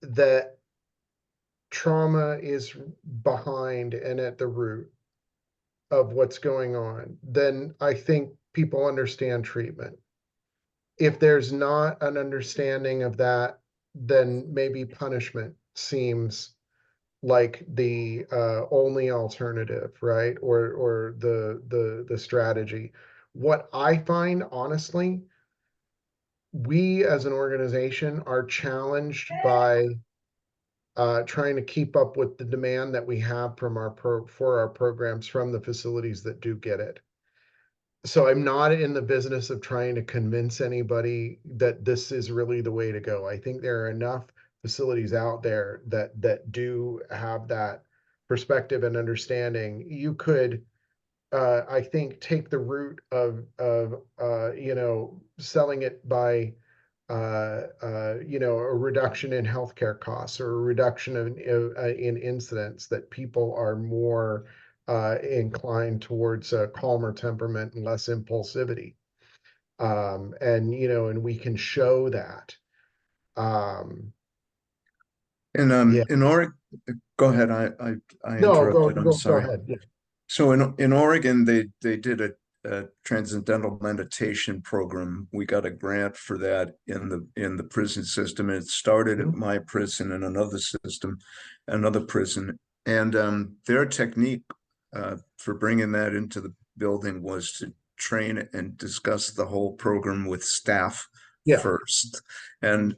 that trauma is behind and at the root of what's going on, then I think people understand treatment. If there's not an understanding of that, then maybe punishment seems like the only alternative, right? Or the strategy. What I find, honestly, we as an organization are challenged by trying to keep up with the demand that we have from for our programs from the facilities that do get it. So I'm not in the business of trying to convince anybody that this is really the way to go. I think there are enough facilities out there that do have that perspective and understanding. You could, I think, take the route of selling it by a reduction in healthcare costs or a reduction in incidents, that people are more inclined towards a calmer temperament and less impulsivity. And we can show that. Yeah. in Oregon, go ahead. I No, interrupted. I'm go sorry. ahead. Yeah. So in Oregon, they did a transcendental meditation program. We got a grant for that in the prison system. And it started at my prison and another prison. And their technique for bringing that into the building was to train and discuss the whole program with staff Yeah. first. And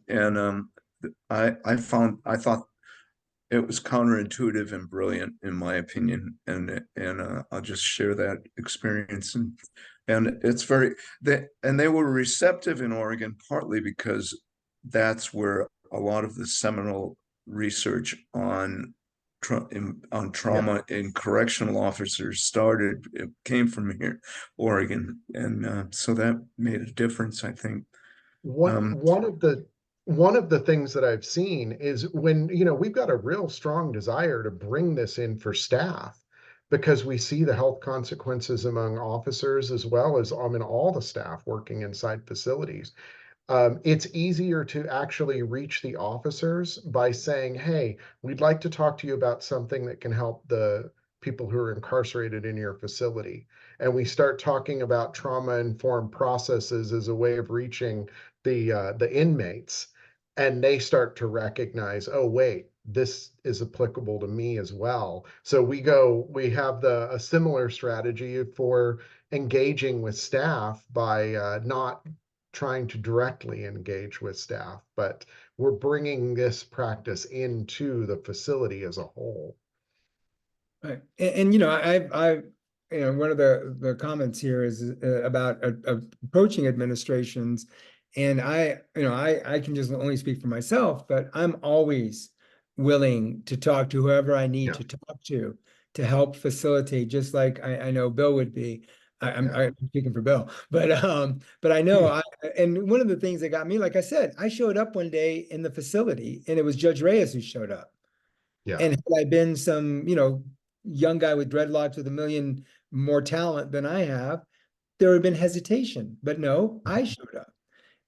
I thought it was counterintuitive and brilliant, in my opinion, and I'll just share that experience. And it's they were receptive in Oregon, partly because that's where a lot of the seminal research on trauma in correctional officers started. It came from here, Oregon, and so that made a difference, I think. One of the things that I've seen is when, we've got a real strong desire to bring this in for staff, because we see the health consequences among officers as well as all the staff working inside facilities. It's easier to actually reach the officers by saying, hey, we'd like to talk to you about something that can help the people who are incarcerated in your facility. And we start talking about trauma-informed processes as a way of reaching the inmates. And they start to recognize, oh, wait, this is applicable to me as well. So we have a similar strategy for engaging with staff by not trying to directly engage with staff, but we're bringing this practice into the facility as a whole. Right. And one of the comments here is about approaching administrations, and I can just only speak for myself, but I'm always willing to talk to whoever I need to talk to help facilitate, just like I know Bill would be. I'm speaking for Bill, but I know and one of the things that got me, like I said, I showed up one day in the facility and it was Judge Reyes who showed up. Yeah. And had I been some, young guy with dreadlocks with a million more talent than I have, there would have been hesitation. But no, I showed up.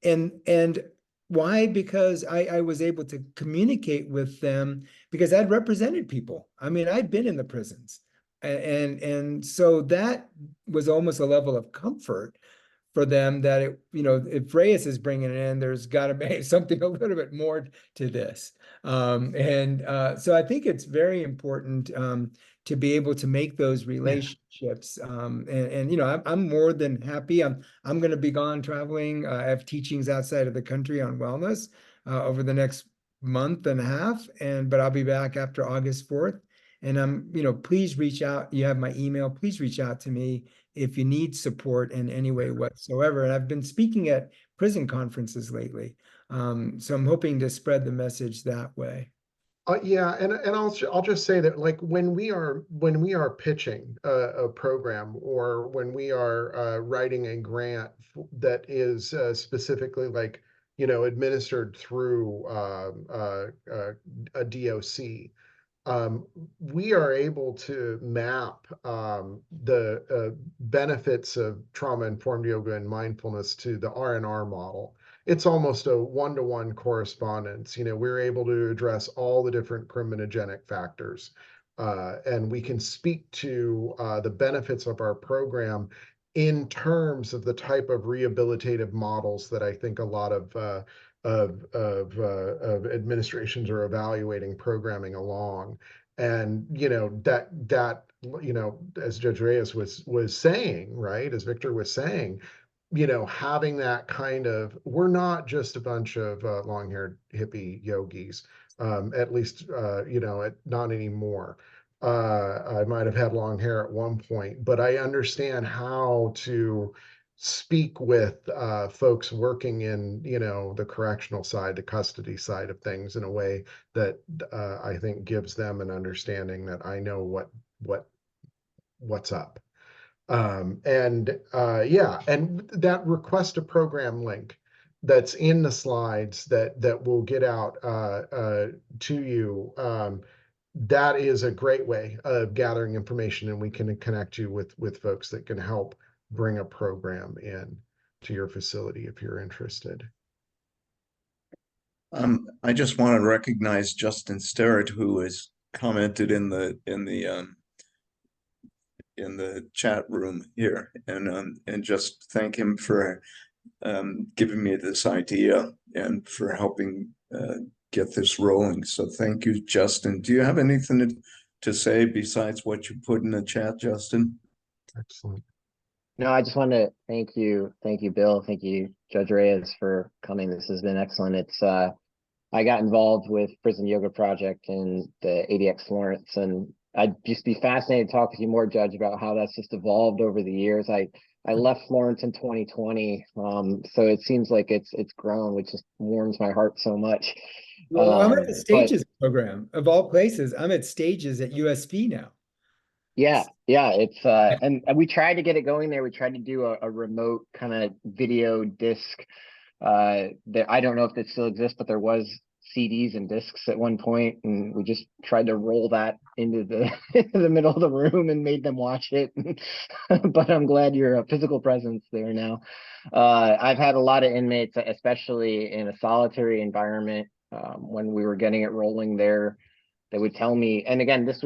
And why? Because I was able to communicate with them, because I'd represented people. I mean, I'd been in the prisons. And so that was almost a level of comfort for them that it, if Reyes is bringing it in, there's got to be something a little bit more to this. So I think it's very important to be able to make those relationships. I'm more than happy. I'm going to be gone traveling. I have teachings outside of the country on wellness over the next month and a half, but I'll be back after August 4th. And please reach out. You have my email. Please reach out to me if you need support in any way whatsoever. And I've been speaking at prison conferences lately. So I'm hoping to spread the message that way. Yeah, and I'll just say that, like, when we are pitching a program, or when we are writing a grant that is specifically, like, administered through a DOC, we are able to map the benefits of trauma-informed yoga and mindfulness to the R&R model. It's almost a one-to-one correspondence. We're able to address all the different criminogenic factors, and we can speak to the benefits of our program in terms of the type of rehabilitative models that I think a lot of administrations are evaluating programming along. And that as Judge Reyes was saying, right, as Victor was saying, having that kind of, we're not just a bunch of long-haired hippie yogis, at least not anymore. I might have had long hair at one point, but I understand how to speak with folks working in the correctional side, the custody side of things, in a way that I think gives them an understanding that I know what's up. Yeah, and that request a program link that's in the slides that will get out to you, that is a great way of gathering information, and we can connect you with folks that can help bring a program in to your facility if you're interested. I just want to recognize Justin Sterrett, who has commented in the chat room here, and just thank him for giving me this idea and for helping get this rolling. So thank you, Justin. Do you have anything to say besides what you put in the chat, Justin? Excellent. No, I just want to thank you, Bill, thank you, Judge Reyes, for coming. This has been excellent. It's I got involved with Prison Yoga Project and the ADX Florence, and I'd just be fascinated to talk with you more, Judge, about how that's just evolved over the years. I left Florence in 2020, so it seems like it's grown, which just warms my heart so much. Well, I'm at the Stages program, of all places. I'm at Stages at USV now. Yeah, it's and we tried to get it going there. We tried to do a remote kind of video disc. That I don't know if it still exists, but there was CDs and discs at one point, and we just tried to roll that into the middle of the room and made them watch it. But I'm glad you're a physical presence there now. I've had a lot of inmates, especially in a solitary environment, when we were getting it rolling there. They would tell me, and again, this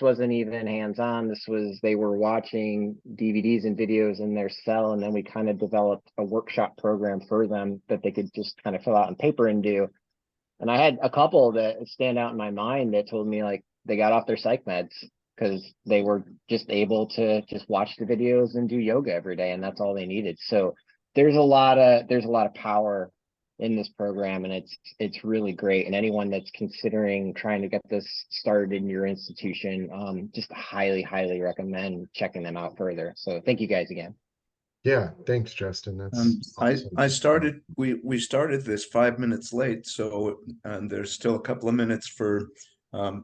wasn't even hands-on. They were watching DVDs and videos in their cell, and then we kind of developed a workshop program for them that they could just kind of fill out on paper and do. And I had a couple that stand out in my mind that told me, like, they got off their psych meds because they were just able to just watch the videos and do yoga every day, and that's all they needed. So there's a lot of power in this program, and it's really great. And anyone that's considering trying to get this started in your institution, just highly recommend checking them out further. So thank you guys again. Yeah, thanks, Justin. That's awesome. We started this 5 minutes late, so there's still a couple of minutes for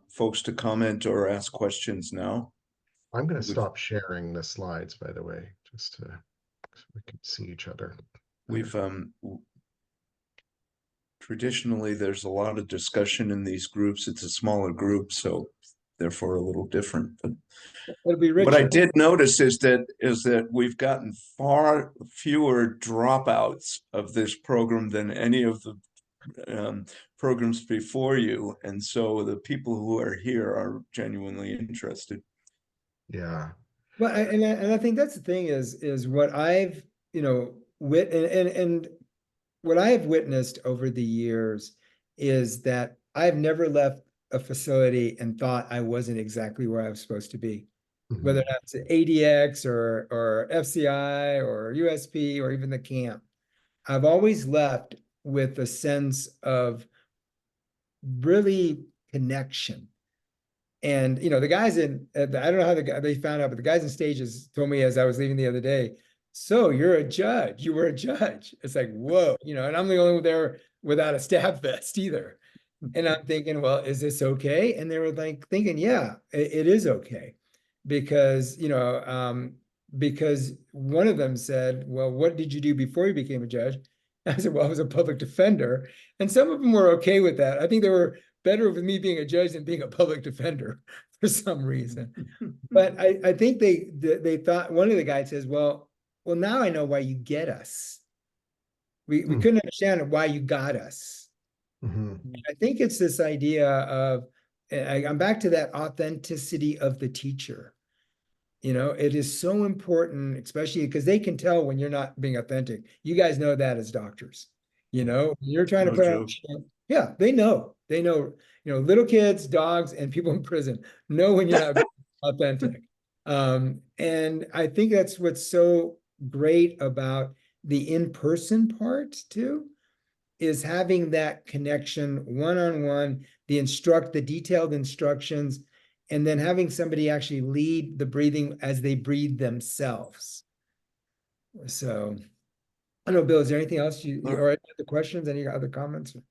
folks to comment or ask questions now. I'm going to stop sharing the slides, by the way, just so we can see each other. We've traditionally, there's a lot of discussion in these groups. It's a smaller group, so therefore a little different. But it'll be richer. What I did notice is that we've gotten far fewer dropouts of this program than any of the programs before you, and so the people who are here are genuinely interested. Yeah. Well, and I think that's the thing is what I've, you know, and what I have witnessed over the years is that I've never left a facility and thought I wasn't exactly where I was supposed to be, whether Mhm. that's ADX or FCI or USP or even the camp. I've always left with a sense of really connection. And the guys I don't know how they found out, but the guys in stages told me as I was leaving the other day, so you're a judge. You were a judge. It's like, whoa, and I'm the only one there without a staff vest either. And I'm thinking, well, is this okay? And they were like thinking, yeah, it is okay. Because, because one of them said, well, what did you do before you became a judge? I said, well, I was a public defender. And some of them were okay with that. I think they were better with me being a judge than being a public defender for some reason. But I think they thought, one of the guys says, well, now I know why you get us. We Mm. couldn't understand why you got us. Mhm. I think it's this idea of, I'm back to that authenticity of the teacher. It is so important, especially because they can tell when you're not being authentic. You guys know that as doctors. You're trying to No put out, joke. yeah, they know. They know, little kids, dogs, and people in prison know when you're not being authentic. And I think that's what's so great about the in-person part too, is having that connection one-on-one, the detailed instructions, and then having somebody actually lead the breathing as they breathe themselves. So I don't know, Bill, is there anything else or any other questions, any other comments? Laura,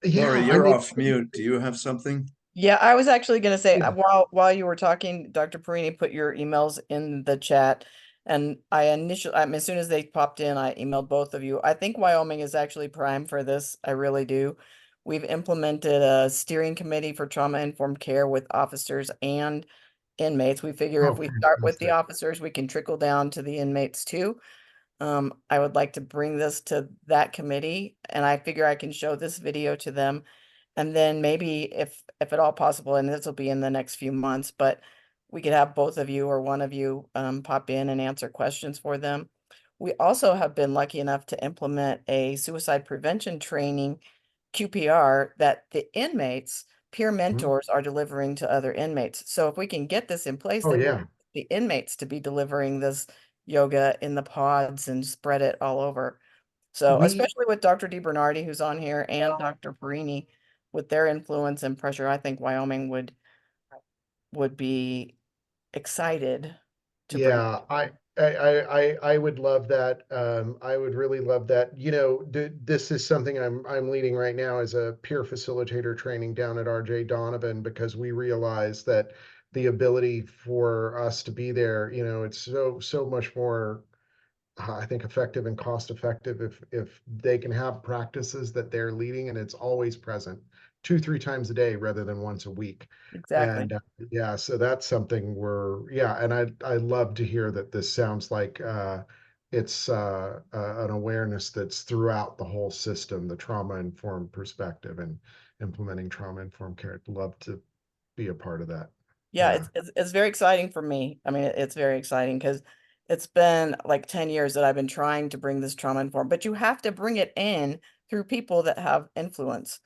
Yeah, I you're mean, off mute. Do you have something? Yeah, I was actually going to say yeah. while you were talking, Dr. Perini put your emails in the chat, and as soon as they popped in, I emailed both of you. I think Wyoming is actually prime for this. I really do. We've implemented a steering committee for trauma-informed care with officers and inmates. We figure Oh, if we start with the fantastic. officers, we can trickle down to the inmates too. I would like to bring this to that committee, and I figure I can show this video to them. And then maybe if at all possible, and this will be in the next few months, but we could have both of you or one of you pop in and answer questions for them. We also have been lucky enough to implement a suicide prevention training QPR that the inmates, peer Mhm. mentors are delivering to other inmates. So if we can get this in place, Oh, then yeah. the inmates to be delivering this yoga in the pods and spread it all over. So We, especially with Dr. DiBernardi, who's on here, and Dr. Perini, with their influence and pressure, I think Wyoming would be excited to bring. yeah, I would love that. I would really love that. This is something I'm leading right now as a peer facilitator training down at RJ Donovan, because we realize that the ability for us to be there, it's so much more, I think, effective and cost effective if they can have practices that they're leading and it's always present 2-3 times a day rather than once a week. Exactly. And yeah, so that's something yeah, and I love to hear that this sounds like it's an awareness that's throughout the whole system, the trauma informed perspective and implementing trauma informed care. I'd love to be a part of that. Yeah, Yeah. it's very exciting for me. I mean, it's very exciting because it's been like 10 years that I've been trying to bring this trauma informed, but you have to bring it in through people that have influence.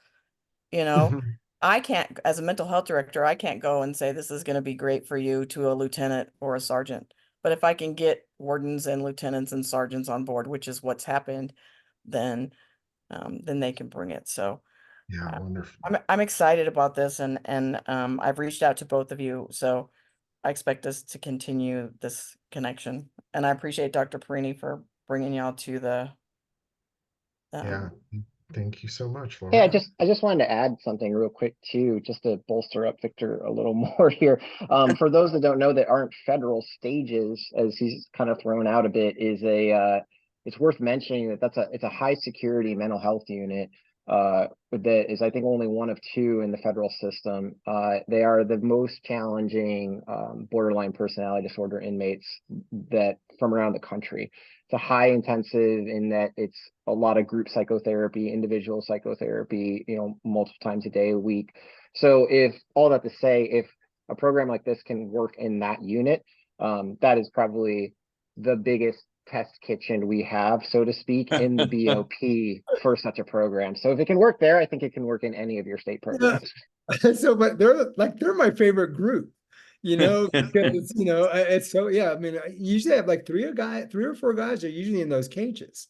You know, Mhm. I can't, as a mental health director, I can't go and say this is going to be great for you to a lieutenant or a sergeant. But if I can get wardens and lieutenants and sergeants on board, which is what's happened, then then they can bring it. So Yeah, uh, wonderful. I'm excited about this, and I've reached out to both of you, so I expect us to continue this connection. And I appreciate Dr. Perini for bringing y'all to the Yeah. um, Thank you so much, Hey, Laura. I just wanted to add something real quick too, just to bolster up Victor a little more here. For those that don't know that aren't federal stages, as he's kind of thrown out a bit, it's worth mentioning that it's a high security mental health unit that is, I think, only one of two in the federal system. They are the most challenging borderline personality disorder inmates that from around the country. It's a high intensive in that it's a lot of group psychotherapy, individual psychotherapy, multiple times a day, a week. So if all that to say, if a program like this can work in that unit, That is probably the biggest test kitchen we have, so to speak, in the BOP for such a program. So if it can work there, I think it can work in any of your state programs. So, but they're my favorite group, because it's so, yeah. I mean, I usually have like three or four guys are usually in those cages,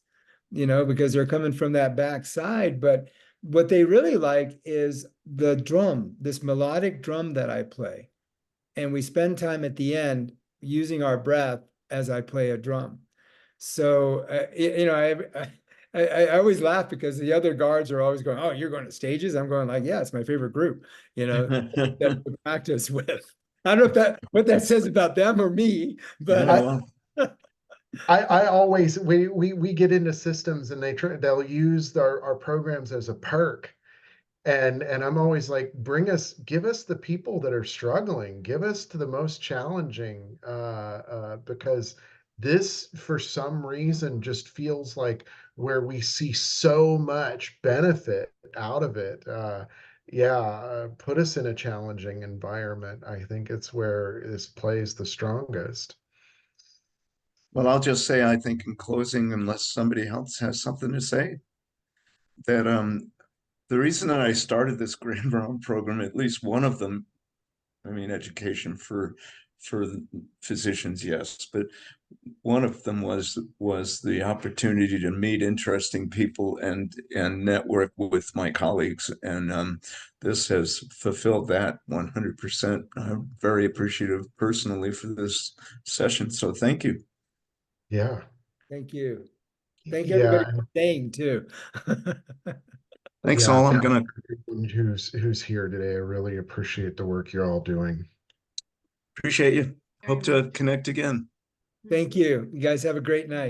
because they're coming from that back side. But what they really like is the drum, this melodic drum that I play, and we spend time at the end using our breath as I play a drum. So, I always laugh because the other guards are always going, "Oh, you're going to stages?" I'm going like, "Yeah, it's my favorite group, that to practice with." I don't know what that says about them or me, but I always, we get into systems and they'll use our programs as a perk. And I'm always like, give us the people that are struggling, give us to the most challenging, because this, for some reason, just feels like where we see so much benefit out of it. Put us in a challenging environment. I think it's where this plays the strongest. Well, I'll just say, I think in closing, unless somebody else has something to say, that the reason that I started this Grand Round program, at least one of them, I mean, education for physicians, yes, but one of them was the opportunity to meet interesting people and network with my colleagues, and this has fulfilled that 100%. I'm very appreciative personally for this session, so thank you. Yeah. thank you. Thank everybody Yeah. for staying too. Thanks Yeah, all. I'm thank gonna everyone who's here today. I really appreciate the work you're all doing. appreciate you. Very Hope to much. connect again. Thank you. You guys have a great night.